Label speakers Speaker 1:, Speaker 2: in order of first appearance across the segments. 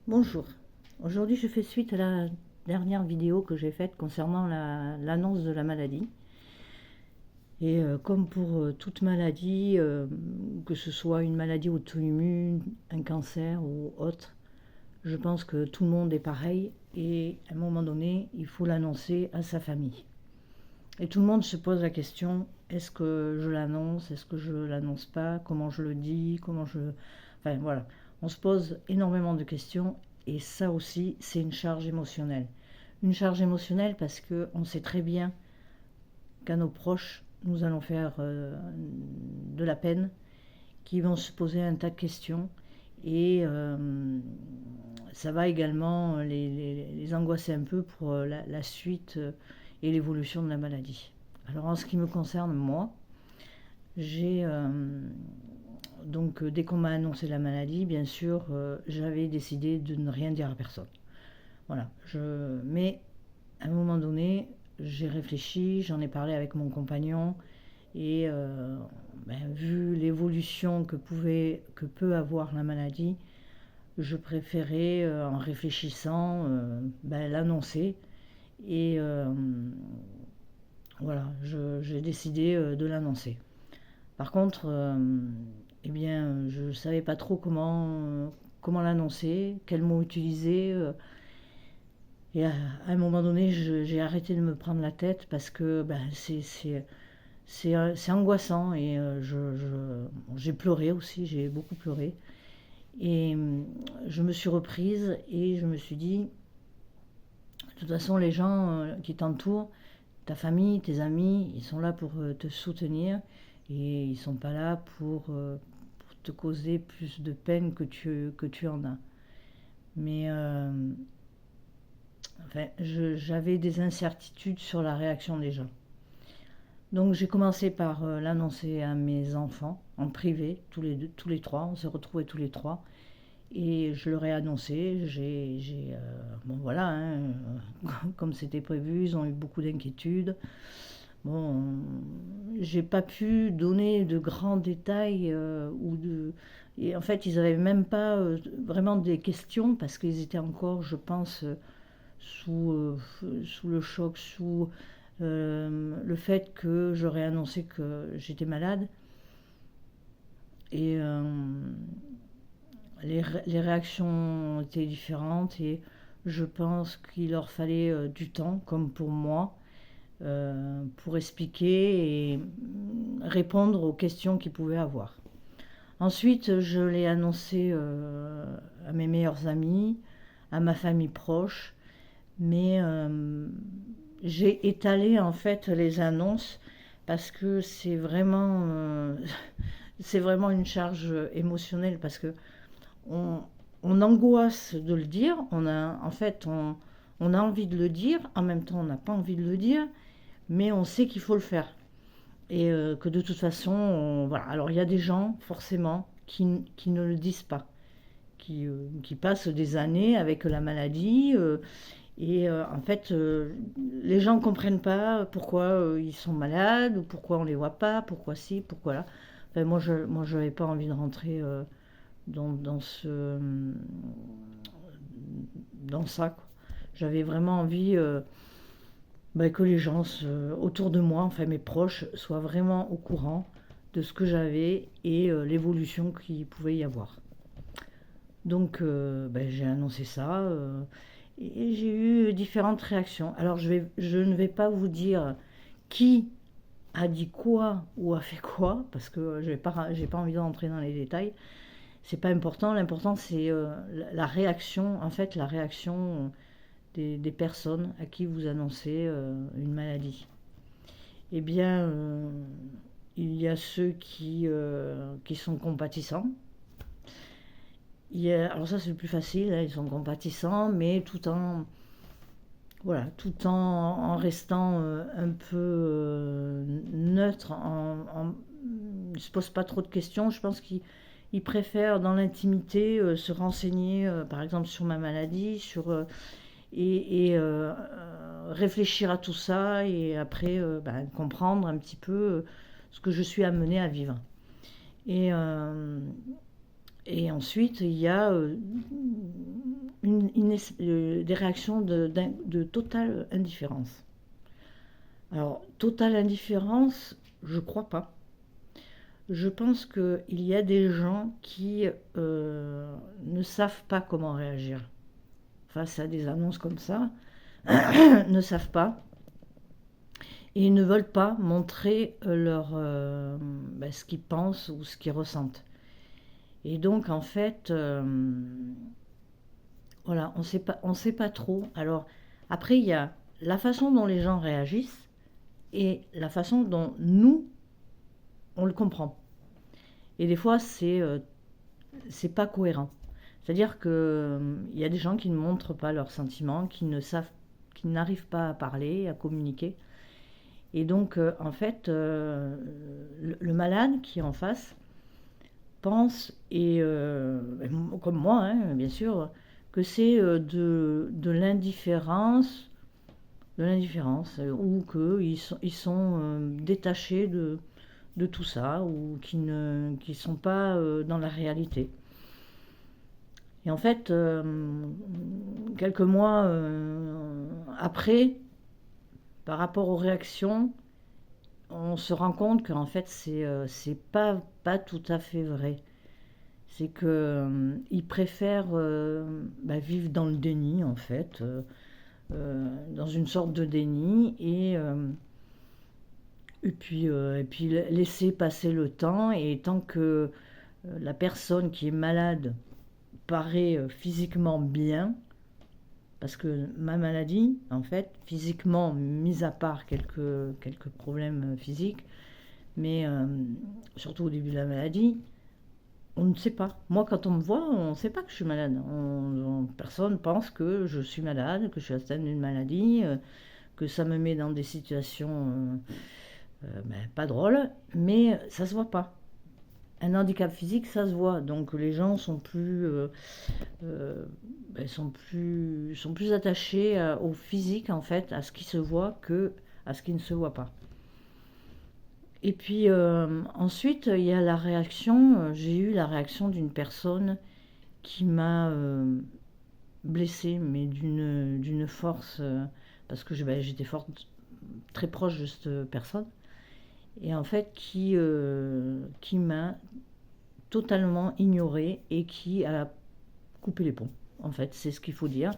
Speaker 1: Bonjour, aujourd'hui je fais suite à la dernière vidéo que j'ai faite concernant l'annonce de la maladie. Et comme pour toute maladie, que ce soit une maladie auto-immune, un cancer ou autre, je pense que tout le monde est pareil et à un moment donné, il faut l'annoncer à sa famille. Et tout le monde se pose la question, est-ce que je l'annonce, est-ce que je l'annonce pas, comment je le dis, comment je... Enfin voilà, on se pose énormément de questions et ça aussi, c'est une charge émotionnelle. Une charge émotionnelle parce qu'on sait très bien qu'à nos proches, nous allons faire de la peine, qui vont se poser un tas de questions et ça va également les angoisser un peu pour la suite et l'évolution de la maladie. Alors en ce qui me concerne, moi, j'ai donc dès qu'on m'a annoncé la maladie, bien sûr, j'avais décidé de ne rien dire à personne. Voilà. Mais à un moment donné, j'ai réfléchi, j'en ai parlé avec mon compagnon et vu l'évolution que peut avoir la maladie, je préférais, en réfléchissant, l'annoncer. Et voilà, j'ai décidé de l'annoncer. Par contre, eh bien, je ne savais pas trop comment l'annoncer, quels mots utiliser. Et à un moment donné, j'ai arrêté de me prendre la tête parce que c'est angoissant. Et j'ai pleuré aussi, j'ai beaucoup pleuré. Et je me suis reprise et je me suis dit, de toute façon, les gens qui t'entourent, ta famille, tes amis, ils sont là pour te soutenir et ils sont pas là pour te causer plus de peine que tu en as. Mais enfin, j'avais des incertitudes sur la réaction des gens. Donc j'ai commencé par l'annoncer à mes enfants en privé, tous les trois, on s'est retrouvés tous les trois. Et je leur ai annoncé, bon voilà, hein, comme c'était prévu, ils ont eu beaucoup d'inquiétudes. Bon, j'ai pas pu donner de grands détails et en fait, ils avaient même pas vraiment des questions parce qu'ils étaient encore, je pense, sous le choc, sous le fait que j'aurais annoncé que j'étais malade. Et les réactions étaient différentes et je pense qu'il leur fallait du temps, comme pour moi, pour expliquer et répondre aux questions qu'ils pouvaient avoir. Ensuite, je l'ai annoncé à mes meilleurs amis, à ma famille proche, mais j'ai étalé en fait les annonces parce que c'est vraiment une charge émotionnelle parce que on, on angoisse de le dire, on a envie de le dire, en même temps on n'a pas envie de le dire, mais on sait qu'il faut le faire. Et que de toute façon, voilà. Alors il y a des gens, forcément, qui ne le disent pas, qui passent des années avec la maladie, en fait, les gens ne comprennent pas pourquoi ils sont malades, ou pourquoi on ne les voit pas, pourquoi ci, pourquoi là. Enfin, moi, je n'avais pas envie de rentrer dans ça, quoi. J'avais vraiment envie que les gens autour de moi, enfin mes proches, soient vraiment au courant de ce que j'avais et l'évolution qu'il pouvait y avoir. Donc j'ai annoncé ça et j'ai eu différentes réactions. Alors je ne vais pas vous dire qui a dit quoi ou a fait quoi parce que j'ai pas envie d'entrer dans les détails. C'est pas important. L'important c'est la réaction, en fait la réaction des personnes à qui vous annoncez une maladie. Eh bien, il y a ceux qui sont compatissants. Alors ça c'est le plus facile, hein, ils sont compatissants, mais tout en restant un peu neutre, ils ne se posent pas trop de questions. Je pense qu'ils préfèrent dans l'intimité se renseigner, par exemple sur ma maladie, et réfléchir à tout ça et après comprendre un petit peu ce que je suis amenée à vivre. Et, et ensuite, il y a des réactions de totale indifférence. Alors, totale indifférence, je crois pas. Je pense qu'il y a des gens qui ne savent pas comment réagir face à des annonces comme ça, ne savent pas et ne veulent pas montrer ce qu'ils pensent ou ce qu'ils ressentent. Et donc, en fait, voilà, on sait pas trop. Alors, après, il y a la façon dont les gens réagissent et la façon dont nous, on le comprend. Et des fois, c'est pas cohérent. C'est-à-dire que il y a des gens qui ne montrent pas leurs sentiments, qui n'arrivent pas à parler, à communiquer. Et donc, en fait, le malade qui est en face pense, comme moi, hein, bien sûr, que c'est de l'indifférence, ou qu'ils sont détachés de tout ça, ou qui ne sont pas dans la réalité. Et en fait, quelques mois après, par rapport aux réactions, on se rend compte qu'en fait, c'est pas tout à fait vrai. C'est qu'ils préfèrent vivre dans le déni, en fait, dans une sorte de déni, et puis laisser passer le temps. Et tant que la personne qui est malade paraît physiquement bien, parce que ma maladie, en fait, physiquement, mis à part quelques problèmes physiques, mais surtout au début de la maladie, on ne sait pas. Moi, quand on me voit, on ne sait pas que je suis malade. Personne pense que je suis malade, que je suis atteinte d'une maladie, que ça me met dans des situations pas drôles, mais ça se voit pas. Un handicap physique, ça se voit. Donc les gens sont sont plus attachés au physique, en fait, à ce qui se voit, que à ce qui ne se voit pas. Et puis ensuite, il y a la réaction. J'ai eu la réaction d'une personne qui m'a blessée, mais d'une force, parce que j'étais forte, très proche de cette personne, et en fait qui m'a totalement ignorée et qui a coupé les ponts. En fait, c'est ce qu'il faut dire.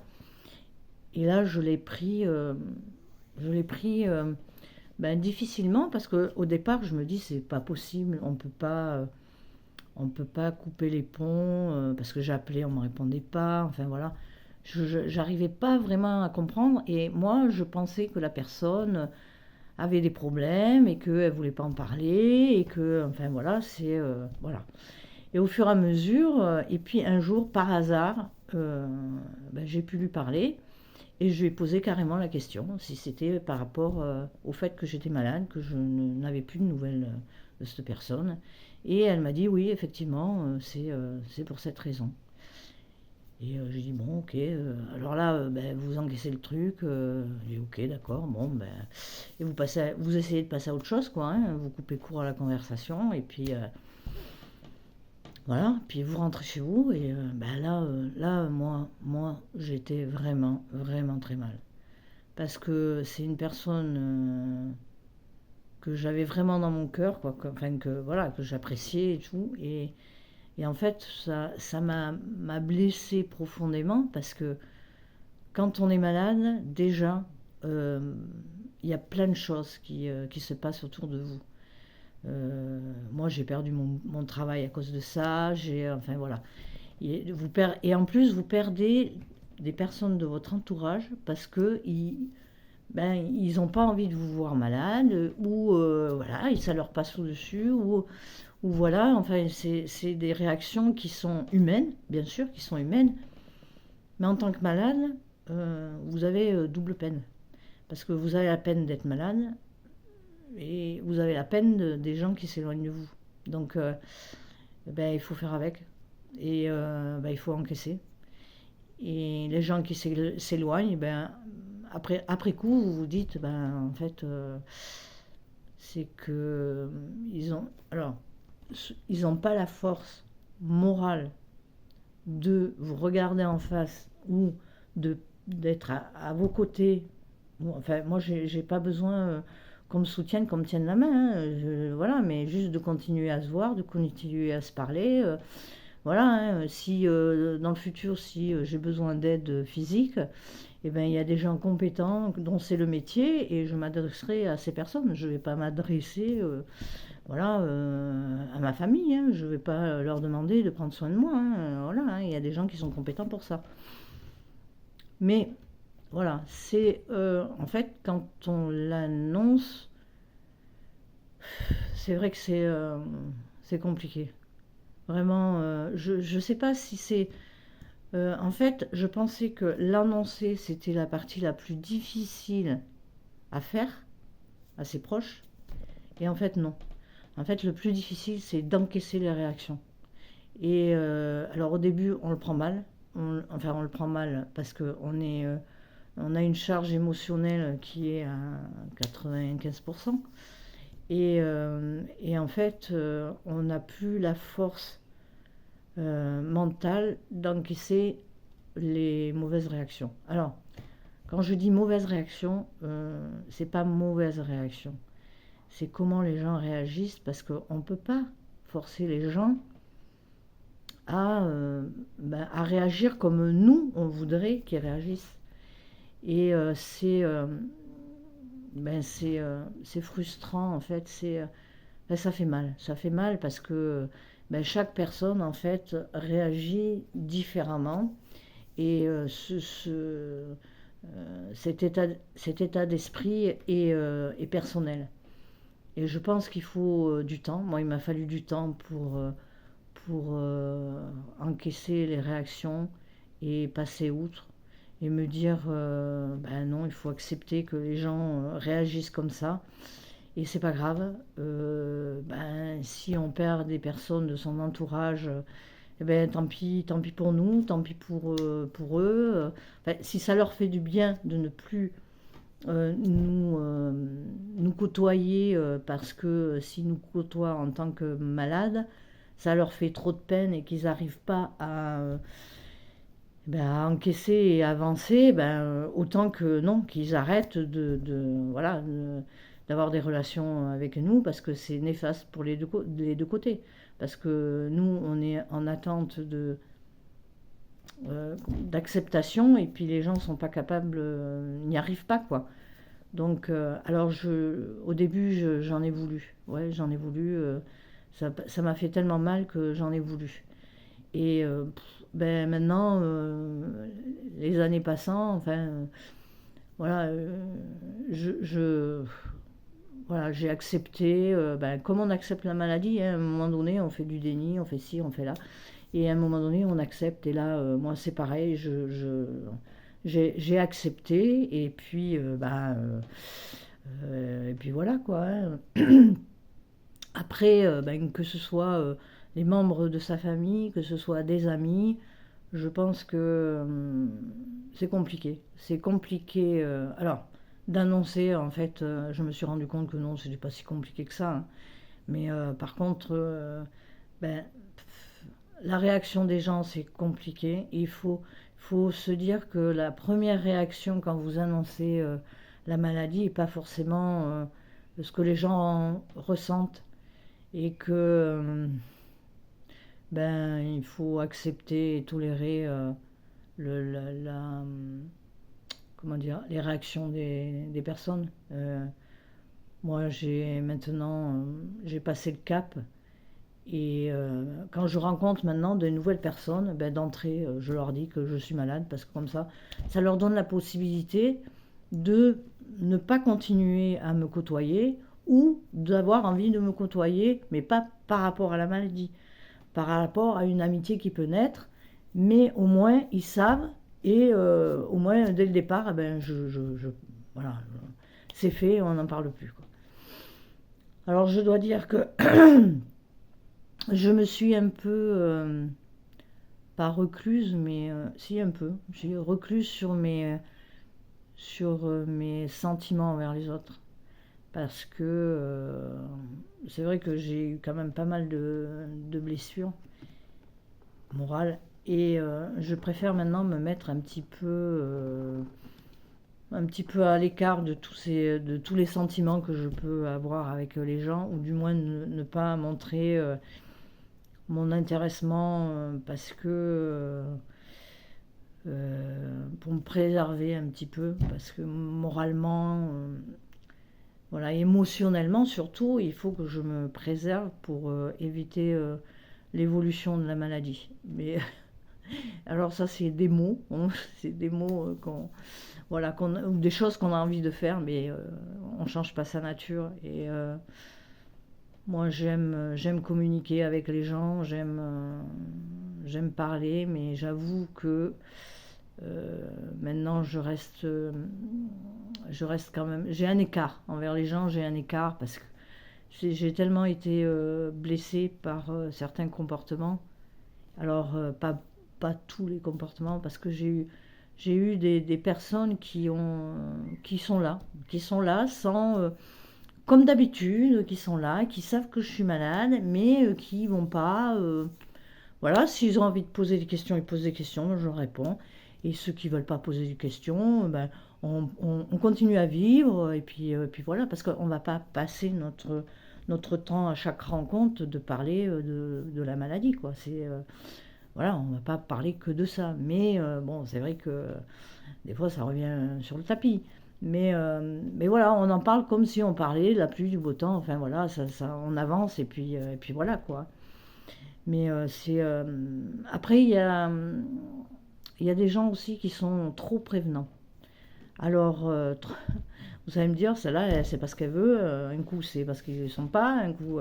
Speaker 1: Et là, je l'ai pris difficilement, parce qu'au départ, je me dis c'est pas possible, on peut pas couper les ponts, parce que j'ai appelé, on me répondait pas, enfin voilà. J'arrivais pas vraiment à comprendre, et moi, je pensais que la personne avait des problèmes et qu'elle voulait pas en parler, et que, enfin voilà, voilà. Et au fur et à mesure, et puis un jour, par hasard, j'ai pu lui parler. Et je lui ai posé carrément la question, si c'était par rapport au fait que j'étais malade, que je n'avais plus de nouvelles de cette personne. Et elle m'a dit oui, effectivement, c'est pour cette raison. Et j'ai dit bon, ok, alors là, vous encaissez le truc, j'ai dit ok, d'accord, bon, et vous essayez de passer à autre chose, quoi, hein, vous coupez court à la conversation, et puis voilà, puis vous rentrez chez vous, et là, moi, j'étais vraiment, vraiment très mal. Parce que c'est une personne que j'avais vraiment dans mon cœur, quoi, voilà, que j'appréciais et tout. Et en fait, ça m'a blessée profondément, parce que quand on est malade, déjà, il y a plein de choses qui se passent autour de vous. Moi, j'ai perdu mon travail à cause de ça. Enfin voilà. Et en plus, vous perdez des personnes de votre entourage parce que ils n'ont pas envie de vous voir malade, ou voilà, ça leur passe au-dessus, ou voilà. Enfin, c'est des réactions qui sont humaines, bien sûr, qui sont humaines. Mais en tant que malade, vous avez double peine. Parce que vous avez la peine d'être malade, et vous avez la peine des gens qui s'éloignent de vous. Donc, il faut faire avec. Et il faut encaisser. Et les gens qui s'éloignent, après coup, vous vous dites, en fait, c'est que ils n'ont pas la force morale de vous regarder en face ou d'être à vos côtés. Enfin, moi, j'ai pas besoin qu'on me soutienne, qu'on me tienne la main, hein, voilà, mais juste de continuer à se voir, de continuer à se parler. Voilà, hein, si dans le futur, si j'ai besoin d'aide physique, eh ben, il y a des gens compétents dont c'est le métier et je m'adresserai à ces personnes. Je ne vais pas m'adresser voilà, à ma famille. Hein. Je ne vais pas leur demander de prendre soin de moi. Hein. Voilà, hein, il y a des gens qui sont compétents pour ça. Mais voilà, c'est en fait quand on l'annonce, c'est vrai que c'est compliqué. Vraiment, je ne sais pas si c'est... en fait, je pensais que l'annoncer, c'était la partie la plus difficile à faire à ses proches. Et en fait, non. En fait, le plus difficile, c'est d'encaisser les réactions. Et alors au début, on le prend mal. Enfin, on le prend mal parce on a une charge émotionnelle qui est à 95%. Et en fait, on n'a plus la force mentale d'encaisser les mauvaises réactions. Alors, quand je dis mauvaise réaction, c'est pas mauvaise réaction. C'est comment les gens réagissent parce qu'on ne peut pas forcer les gens à réagir comme nous, on voudrait qu'ils réagissent. Et c'est frustrant en fait, ça fait mal. Ça fait mal parce que chaque personne en fait réagit différemment et cet état d'esprit est personnel. Et je pense qu'il faut du temps. Moi, il m'a fallu du temps pour encaisser les réactions et passer outre et me dire non, il faut accepter que les gens réagissent comme ça et c'est pas grave. Si on perd des personnes de son entourage, tant pis pour nous, tant pis pour eux. Si ça leur fait du bien de ne plus nous côtoyer parce que s'ils nous côtoient en tant que malades, ça leur fait trop de peine et qu'ils n'arrivent pas à encaisser et avancer, autant que non, qu'ils arrêtent voilà, d'avoir des relations avec nous parce que c'est néfaste pour les deux côtés. Parce que nous, on est en attente d'acceptation et puis les gens ne sont pas capables, n'y arrivent pas quoi. Donc, alors au début, j'en ai voulu. Ouais, j'en ai voulu. Ça m'a fait tellement mal que j'en ai voulu. Et maintenant, les années passant, enfin, voilà, voilà, j'ai accepté. Comme on accepte la maladie, hein, à un moment donné, on fait du déni, on fait ci, on fait là. Et à un moment donné, on accepte. Et là, moi, c'est pareil. J'ai accepté. Et puis voilà quoi. Hein. Après, que ce soit les membres de sa famille, que ce soit des amis, je pense que c'est compliqué. C'est compliqué. Alors, d'annoncer, en fait, je me suis rendu compte que non, c'était pas si compliqué que ça. Hein. Mais par contre, ben, la réaction des gens, c'est compliqué. Il faut se dire que la première réaction quand vous annoncez la maladie n'est pas forcément ce que les gens ressentent et que il faut accepter et tolérer comment dire, les réactions des personnes. Moi, j'ai passé le cap et quand je rencontre maintenant de nouvelles personnes, d'entrée, je leur dis que je suis malade parce que comme ça leur donne la possibilité de ne pas continuer à me côtoyer ou d'avoir envie de me côtoyer, mais pas par rapport à la maladie, par rapport à une amitié qui peut naître, mais au moins ils savent et au moins dès le départ, voilà, c'est fait, on n'en parle plus. Quoi. Alors je dois dire que je me suis un peu, pas recluse, mais si un peu, j'ai recluse sur mes sentiments envers les autres. Parce que c'est vrai que j'ai eu quand même pas mal de blessures morales Et je préfère maintenant me mettre un petit peu à l'écart de de tous les sentiments que je peux avoir avec les gens, ou du moins ne pas montrer mon intéressement parce que pour me préserver un petit peu, parce que moralement, voilà, émotionnellement surtout, il faut que je me préserve pour éviter l'évolution de la maladie. Mais alors ça, c'est des mots, hein, c'est des mots voilà, ou des choses qu'on a envie de faire, mais on change pas sa nature. Et moi, j'aime communiquer avec les gens, j'aime parler, mais j'avoue que maintenant, je reste quand même. J'ai un écart envers les gens, j'ai un écart parce que j'ai tellement été blessée par certains comportements. Alors, pas tous les comportements, parce que j'ai eu des personnes qui sont là sans, comme d'habitude, qui sont là, qui savent que je suis malade, mais qui vont pas. Voilà, s'ils ont envie de poser des questions, ils posent des questions, je réponds. Et ceux qui veulent pas poser des questions, ben, on continue à vivre, puis voilà, parce qu'on va pas passer notre temps à chaque rencontre de parler de la maladie, quoi. Voilà, on va pas parler que de ça. Mais bon, c'est vrai que des fois, ça revient sur le tapis. Mais voilà, on en parle comme si on parlait de la pluie, du beau temps. Enfin voilà, on avance et puis voilà quoi. Mais après, il y a des gens aussi qui sont trop prévenants. Alors, vous allez me dire, celle-là, c'est parce qu'elle veut. Un coup, c'est parce qu'ils ne sont pas. Un coup,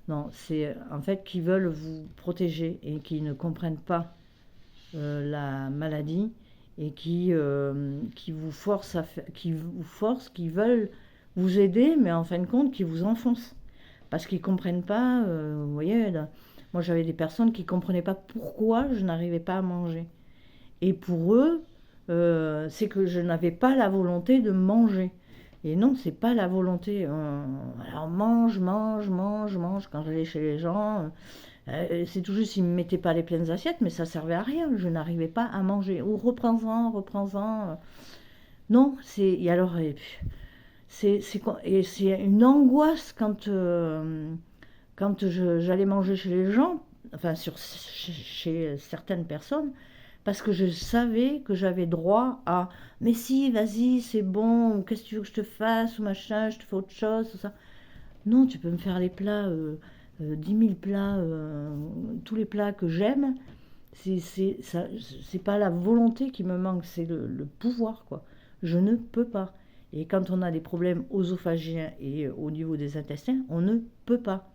Speaker 1: non, c'est en fait qu'ils veulent vous protéger et qui ne comprennent pas la maladie et qui vous forcent qui veulent vous aider, mais en fin de compte, qui vous enfoncent. Parce qu'ils ne comprennent pas, vous voyez, là, moi j'avais des personnes qui ne comprenaient pas pourquoi je n'arrivais pas à manger. Et pour eux, c'est que je n'avais pas la volonté de manger. Et non, c'est pas la volonté. Alors mange, mange, mange, mange. Quand j'allais chez les gens, c'est tout juste, ils ne me mettaient pas les pleines assiettes, mais ça servait à rien. Je n'arrivais pas à manger. Ou reprends-en, reprends-en. Non, c'est. Et alors, et c'est une angoisse quand j'allais manger chez les gens, enfin chez certaines personnes, parce que je savais que j'avais droit à mais si, vas-y, c'est bon, ou qu'est-ce que tu veux que je te fasse, ou machin, je te fais autre chose, tout ça. Non, tu peux me faire les plats, 10 000 plats, tous les plats que j'aime. C'est pas la volonté qui me manque, c'est le pouvoir, quoi. Je ne peux pas. Et quand on a des problèmes œsophagiens et au niveau des intestins, on ne peut pas.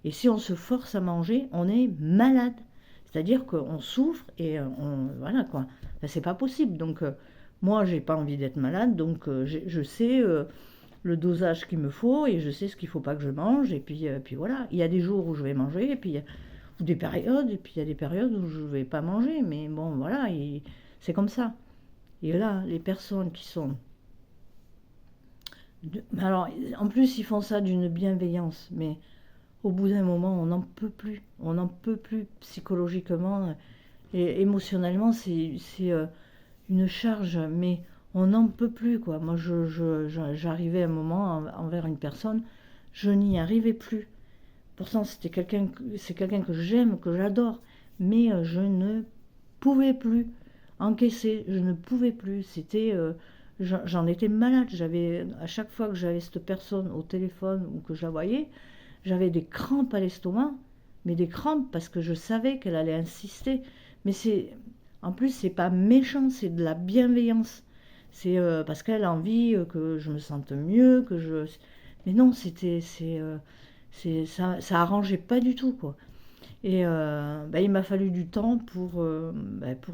Speaker 1: Et si on se force à manger, on est malade. C'est-à-dire qu'on souffre et voilà quoi. Enfin, c'est pas possible. Donc moi, j'ai pas envie d'être malade, donc je sais le dosage qu'il me faut et je sais ce qu'il faut pas que je mange. Puis voilà. Il y a des jours où je vais manger et puis ou des périodes et puis il y a des périodes où je vais pas manger. Mais bon, voilà, c'est comme ça. Et là, les personnes qui sont alors, en plus, ils font ça d'une bienveillance, mais au bout d'un moment, on n'en peut plus. On n'en peut plus psychologiquement et émotionnellement, c'est une charge, mais on n'en peut plus, quoi. Moi, j'arrivais à un moment envers une personne, je n'y arrivais plus. Pourtant, c'est quelqu'un que j'aime, que j'adore, mais je ne pouvais plus encaisser, je ne pouvais plus. J'en étais malade. À chaque fois que j'avais cette personne au téléphone ou que je la voyais, j'avais des crampes à l'estomac, mais des crampes parce que je savais qu'elle allait insister. Mais en plus, c'est pas méchant, c'est de la bienveillance. C'est parce qu'elle a envie que je me sente mieux, Mais non, ça arrangeait pas du tout, quoi. Et il m'a fallu du temps pour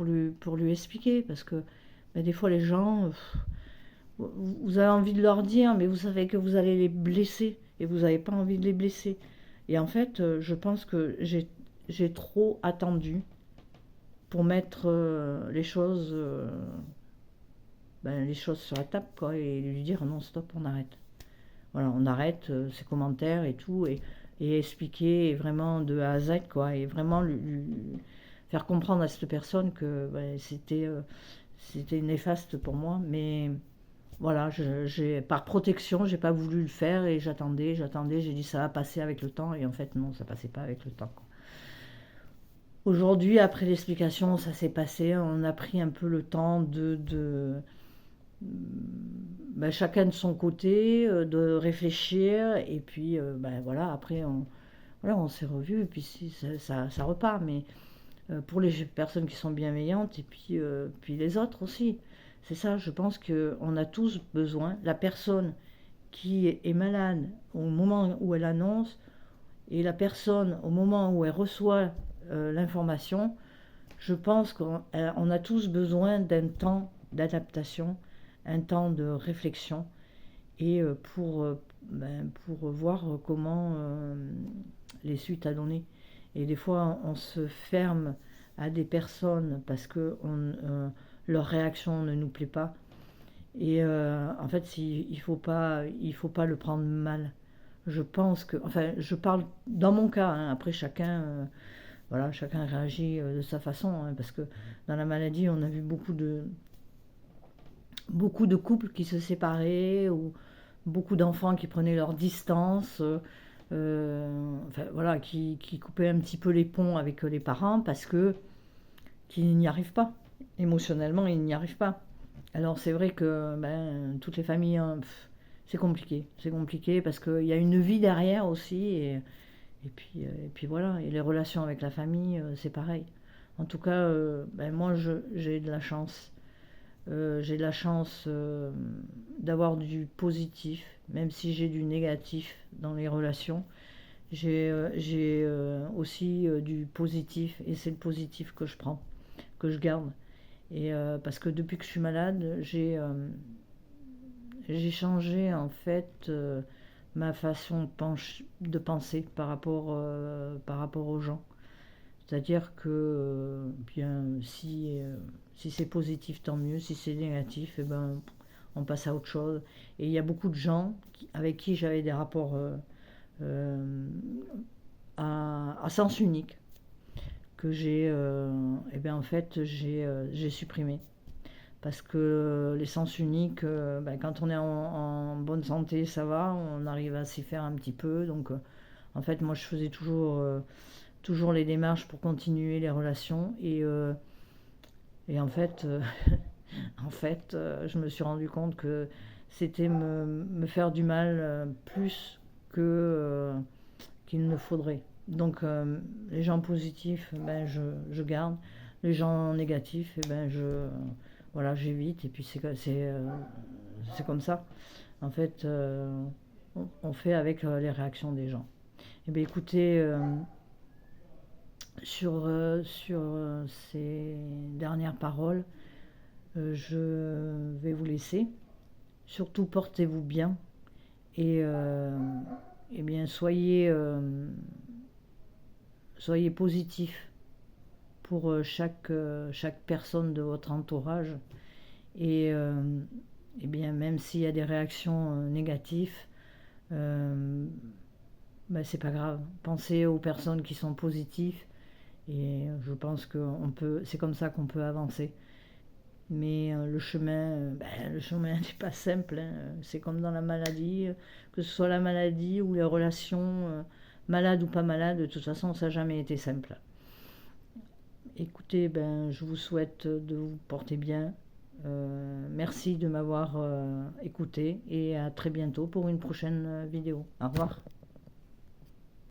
Speaker 1: lui expliquer, parce que des fois les gens, vous avez envie de leur dire, mais vous savez que vous allez les blesser, et vous n'avez pas envie de les blesser. Et en fait, je pense que j'ai trop attendu pour mettre les choses sur la table, quoi, et lui dire non, stop, on arrête. Voilà, on arrête ses commentaires et tout, et expliquer vraiment de A à Z, quoi, et vraiment faire comprendre à cette personne que ben, c'était néfaste pour moi, mais voilà, par protection, j'ai pas voulu le faire et j'attendais, j'ai dit ça va passer avec le temps et en fait non, ça passait pas avec le temps, quoi. Aujourd'hui, après l'explication, ça s'est passé, on a pris un peu le temps ben, chacun de son côté, de réfléchir et puis ben, voilà, après on s'est revus et puis ça repart, mais pour les personnes qui sont bienveillantes et puis les autres aussi. C'est ça, je pense qu'on a tous besoin, la personne qui est malade au moment où elle annonce et la personne au moment où elle reçoit l'information, je pense qu'on a tous besoin d'un temps d'adaptation, un temps de réflexion et pour voir comment les suites à donner. Et des fois, on se ferme à des personnes parce que leur réaction ne nous plaît pas. Et en fait, il faut pas le prendre mal. Je pense que, enfin, je parle dans mon cas, hein, après voilà, chacun réagit de sa façon, hein, parce que dans la maladie, on a vu beaucoup de couples qui se séparaient ou beaucoup d'enfants qui prenaient leur distance, enfin, voilà, qui coupaient un petit peu les ponts avec les parents parce que qu'ils n'y arrivent pas. Émotionnellement, ils n'y arrivent pas. Alors c'est vrai que ben, toutes les familles, hein, c'est compliqué. C'est compliqué parce qu'il y a une vie derrière aussi. Et puis voilà, et les relations avec la famille, c'est pareil. En tout cas, ben, moi, j'ai de la chance. J'ai de la chance d'avoir du positif, même si j'ai du négatif dans les relations. J'ai aussi du positif, et c'est le positif que je prends, que je garde. Et parce que depuis que je suis malade, j'ai changé en fait ma façon de penser par rapport aux gens. C'est-à-dire que bien si c'est positif, tant mieux. Si c'est négatif, eh ben, on passe à autre chose. Et il y a beaucoup de gens avec qui j'avais des rapports à sens unique que eh bien, en fait, j'ai supprimé. Parce que les sens uniques, ben, quand on est en bonne santé, ça va, on arrive à s'y faire un petit peu. Donc, en fait, moi, je faisais toujours les démarches pour continuer les relations. Et en fait, je me suis rendu compte que c'était me faire du mal plus qu'il ne faudrait. Donc, les gens positifs, ben, je garde. Les gens négatifs, eh ben, voilà, j'évite. Et puis, c'est comme ça. En fait, on fait avec les réactions des gens. Eh bien, écoutez, sur ces dernières paroles, je vais vous laisser. Surtout, portez-vous bien et eh bien, soyez positif pour chaque personne de votre entourage. Et eh bien, même s'il y a des réactions négatives, ben, c'est pas grave. Pensez aux personnes qui sont positives et je pense que c'est comme ça qu'on peut avancer. Mais le chemin n'est pas simple, hein. C'est comme dans la maladie, que ce soit la maladie ou les relations, malade ou pas malade, de toute façon, ça n'a jamais été simple. Écoutez, ben, je vous souhaite de vous porter bien. Merci de m'avoir écouté et à très bientôt pour une prochaine vidéo. Au revoir.